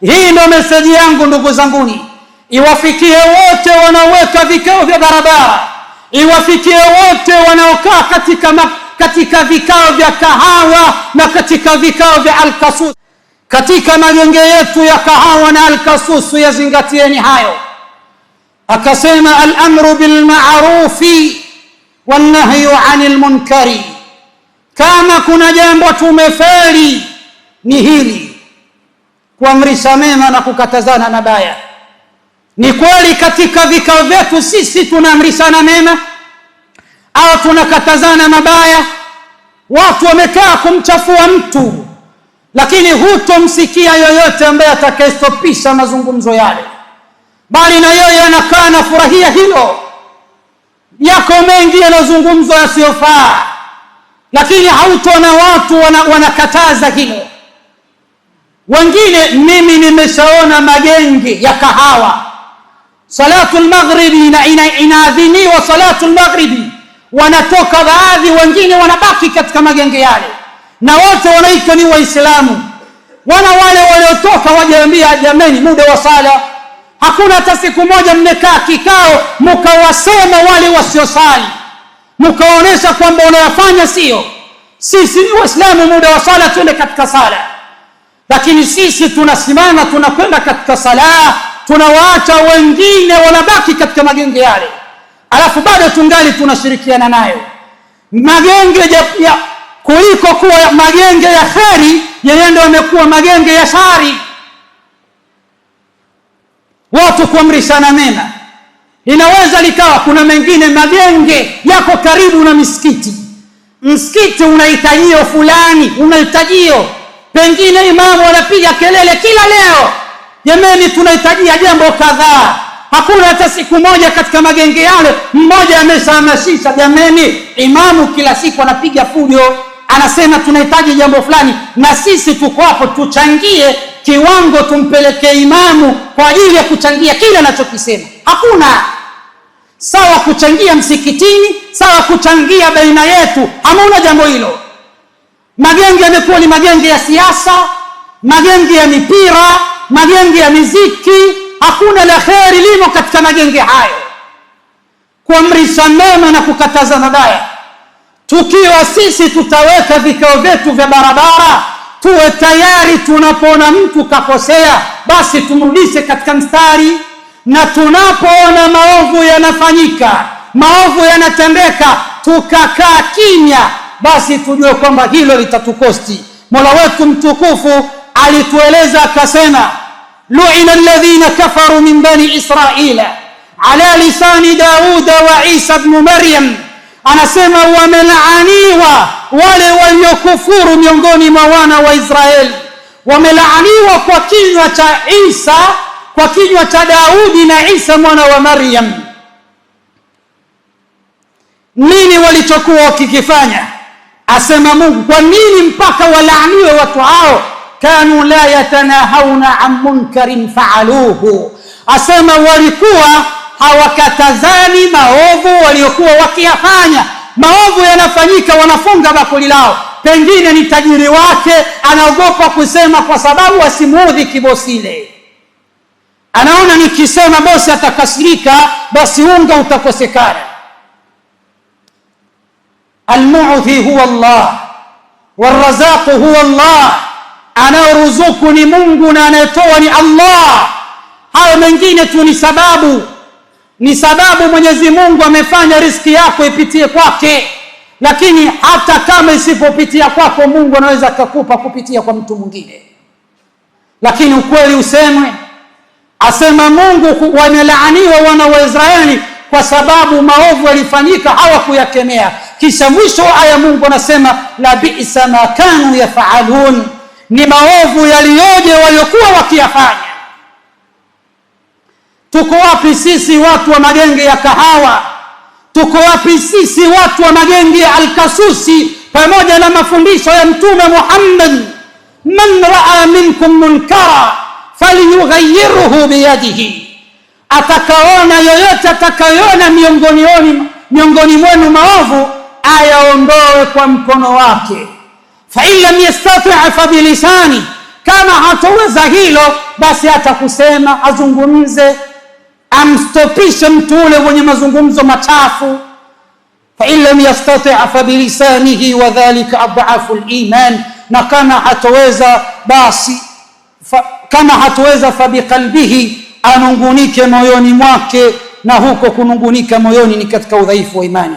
Hii ndio meseji yangu ndugu zanguni, iwafikie wote wanaoweka vikao vya barabara, iwafikie wote wanaokaa katika vikao vya kahawa na katika vikao vya alkasus. Katika magenge yetu ya kahawa na alkasusu yazingatieni hayo. Akasema al-amru bil ma'rufi wan nahyu 'anil munkari. Kama kuna jambo tumefeli ni hili, kuamrisha mema na kukatazana mabaya. Ni kweli katika vikao vyetu sisi tunaamrishana mema au tunakatazana mabaya. Watu wamekaa kumchafua mtu, lakini hutomsikia yoyote ambaye atakayestopisha mazungumzo yale, bali na yeye anakaa na furahia hilo. Yako mengi yanazungumzwa yasiyofaa, lakini hautona watu wanakataza hilo. Wengine, mimi nimeshaona magenge ya kahawa, salatul maghribi inaadhiniwa salatul maghribi, wanatoka baadhi, wengine wanabaki katika magenge yale, na wote wanaitwa ni Waislamu. Wale waliotoka wajaambia, jamani, muda wa sala. Hakuna hata siku moja mmekaa kikao mkawasema wale wasiosali, mkaonesha kwamba unayafanya sio. Sisi ni Waislamu, muda wa sala twende katika sala, lakini sisi tunasimama tunakwenda katika sala, tunawaacha wengine wanabaki katika magenge yale, alafu bado tungali tunashirikiana nayo. Magenge ya kuliko kuwa magenge ya kheri, yeye ndio amekuwa magenge ya shari. Watu kuamrishana mema, inaweza likawa kuna mengine magenge yako karibu na misikiti. Msikiti unahitajio fulani, unahitajio, pengine imamu anapiga kelele kila leo, jamani tunahitajia jambo kadhaa. Hakuna hata siku moja katika magenge yale mmoja ameshahamasisha, jamani imamu kila siku anapiga fujo, anasema tunahitaji jambo fulani, na sisi tuko hapo tuchangie kiwango, tumpelekee imamu kwa ajili ya kuchangia kile anachokisema. Hakuna. Sawa kuchangia msikitini, sawa kuchangia baina yetu, hamuna jambo hilo. Magenge yamekuwa ni magenge ya siasa, magenge ya mipira, magenge ya miziki. Hakuna la kheri limo katika magenge hayo. Kuamrisha mema na kukataza mabaya. Tukiwa sisi tutaweka vikao vyetu vya barabara, tuwe tayari tunapoona mtu kakosea, basi tumrudishe katika mstari, na tunapoona maovu yanafanyika, maovu yanatendeka, tukakaa kimya, basi tujue kwamba hilo litatukosti. Mola wetu mtukufu alitueleza akasema, lu'ina alladhina kafaru min bani Israila ala lisani Dauda wa Isa ibn Maryam. Anasema wamelaaniwa wale waliokufuru miongoni mwa wana wa Israeli, wamelaaniwa kwa kinywa cha Isa, kwa kinywa cha Daudi na Isa mwana wa Maryam. Nini walichokuwa wakikifanya? Asema Mungu, kwa nini mpaka walaaniwe watu hao? Kanu la yatanahawna an munkarin fa'aluhu. Asema walikuwa hawakatazani maovu waliokuwa wakiyafanya. Maovu yanafanyika, wanafunga bakuli lao, pengine ni tajiri wake, anaogopa kusema kwa sababu asimuudhi kibosile. Anaona nikisema bosi atakasirika, basi unga utakosekana. Al-mu'ti huwa Allah, wal-razaq huwa Allah. Anayeruzuku ni Mungu na anayetoa ni Allah. Hayo mengine tu ni sababu. Ni sababu Mwenyezi Mungu amefanya riziki yako ipitie kwake, lakini hata kama isipopitia kwako, Mungu anaweza kukupa kupitia kwa mtu mwingine. Lakini ukweli usemwe, asema Mungu wamelaaniwa wana wa Israeli kwa sababu maovu yalifanyika, hawakuyakemea. Kisha mwisho aya Mungu anasema la bi'sa ma kanu yaf'alun, ni maovu yaliyoje waliokuwa wakiyafanya. Tuko wapi sisi watu wa magenge ya kahawa? Tuko wapi sisi watu wa magenge ya alkasusi pamoja na mafundisho ya Mtume Muhammad? Man raa minkum munkara falyughayyirhu biyadihi. Atakaona yoyote atakayoona miongoni mwenu maovu, ayaondoe kwa mkono wake. Fa in lam yastati' fa bilisani, Kama hataweza hilo, basi hata kusema azungumze, amstopishe mtu ule mwenye mazungumzo machafu. Fa in lam yastati' fa bilisanihi wa dhalika adhafu al-iman, na kama hataweza basi kama hataweza fa biqalbihi, anungunike moyoni mwake, na huko kunungunika moyoni ni katika udhaifu wa imani.